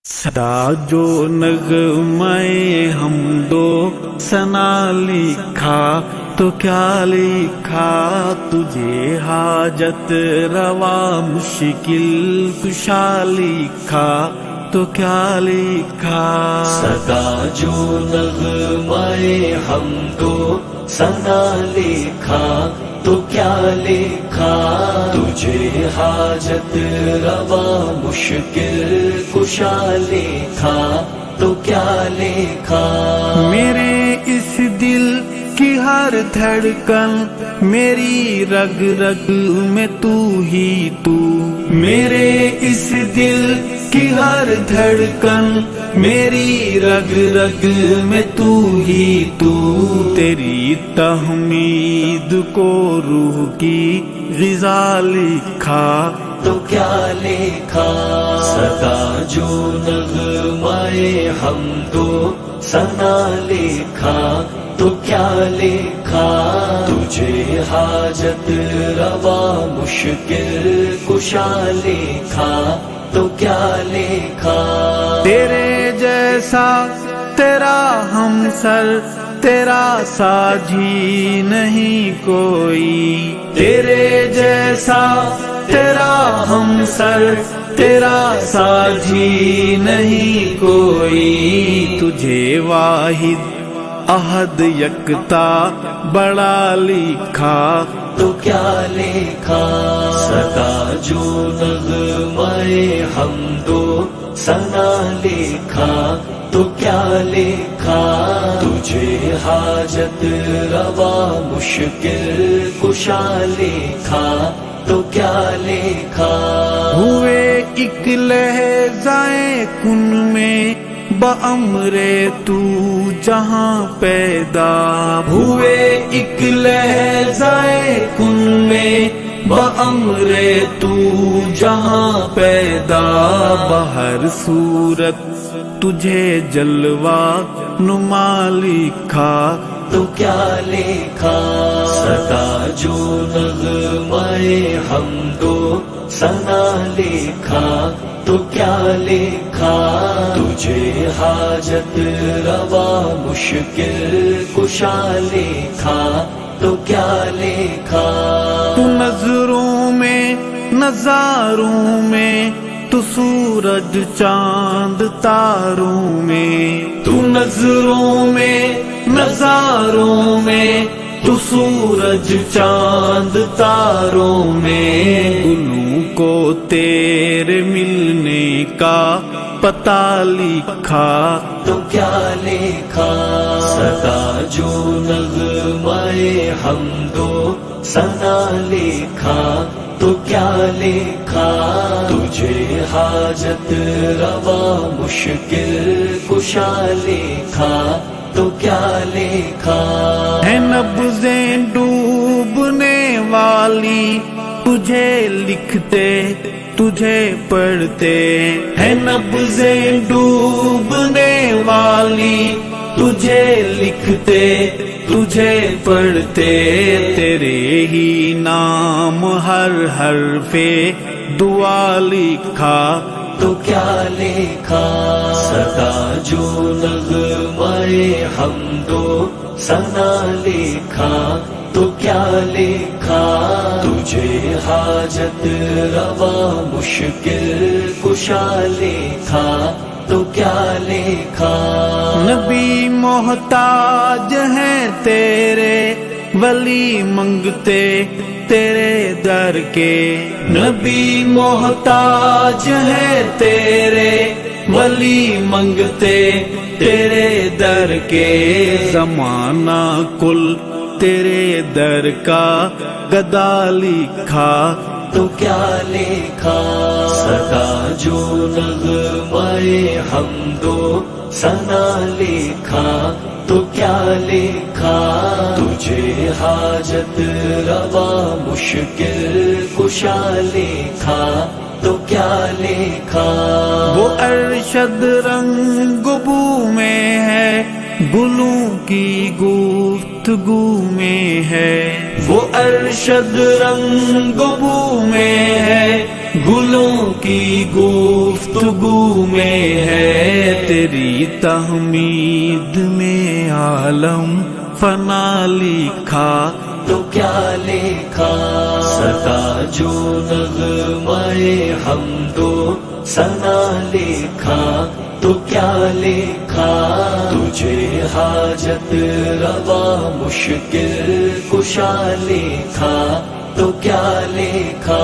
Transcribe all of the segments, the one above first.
صدا جو نغمے حمد و ثنا لکھا تو کیا لکھا، تجھے حاجت روا مشکل کشا لکھا تو کیا لکھا۔ صدا جو نغمے حمد و ثنا لکھا تو کیا لکھا، تجھے حاجت روا مشکل کشا لکھا تو کیا لکھا۔ میرے اس دل کی ہر دھڑکن میری رگ رگ میں تو ہی تو، میرے اس دل کی ہر دھڑکن میری رگ رگ میں تو ہی تو، تیری تحمید کو روح کی غذا لکھا تو کیا لکھا۔ صدا جو نغمے حمد و ثنا لکھا تو کیا لکھا، تجھے حاجت روا مشکل کشا لکھا تو کیا لکھا۔ تیرے جیسا تیرا ہمسر تیرا ساجی نہیں کوئی، تیرے جیسا تیرا ہمسر تیرا ساجی نہیں کوئی، تجھے واحد احد یکتا بڑا لکھا تو کیا لکھا۔ صدا جو نغمے حمد و ثنا لکھا تو کیا لکھا، تجھے حاجت روا مشکل کشا لکھا تو کیا لکھا۔ ہوئے ایک لحظۂ کن میں بامر تو جہاں پیدا، ہوئے ایک لحظۂ کن میں بامر تو جہاں پیدا، بہر صورت تجھے جلوہ نما لکھا تو کیا لکھا۔ صدا جو نغمے حمد و ثنا لکھا تو کیا لکھا، تجھے حاجت روا مشکل کشا لکھا تو کیا لکھا۔ تو نظروں میں نظاروں میں تو سورج چاند تاروں میں، تو نظروں میں نظاروں میں تو سورج چاند تاروں میں، گلوں کو تیرے ملنے کا پتہ لکھا تو کیا لکھا۔ صدا جو نغمے حمد و ثنا لکھا تو کیا لکھا، تجھے حاجت روا مشکل کشا لکھا تو کیا لکھا۔ ہے نبضیں ڈوبنے والی تجھے لکھتے تجھے پڑھتے، ہے نبضیں ڈوبنے والی تجھے لکھتے تجھے پڑھتے، تیرے ہی نام ہر حرف دعا لکھا تو کیا لکھا۔ صدا جو نغمے حمد و ثنا لکھا تو کیا لکھا، تجھے حاجت روا مشکل کشا لکھا تو کیا لکھا۔ نبی محتاج ہیں تیرے ولی منگتے تیرے در کے، نبی محتاج ہیں تیرے ولی منگتے تیرے در کے، زمانہ کل تیرے در کا گدا لکھا تو کیا لکھا۔ صدا جو نغمے حمد و ثنا لکھا تو کیا لکھا، تجھے حاجت روا مشکل کشا لکھا تو کیا لکھا۔ وہ ارشد رنگ بو میں ہے گلوں کی گفتگو میں ہے، وہ ارشد رنگ بو میں ہے گلوں کی گفتگو میں ہے تیری تحمید میں عالم فنا لکھا تو کیا لکھا، سدا جو نغمۂ حمد و ثنا لکھا تو کیا لکھا، تجھے حاجت روا مشکل کشا لکھا تو کیا لکھا،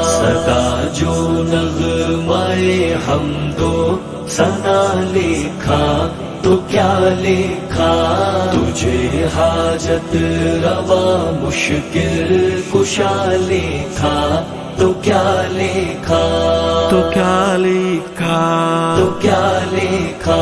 سدا جو نغمۂ حمد و ثنا لکھا تو کیا لکھا، تجھے حاجت روا مشکل کشا لکھا تو کیا لکھا، تو کیا لکھا، تو کیا لکھا۔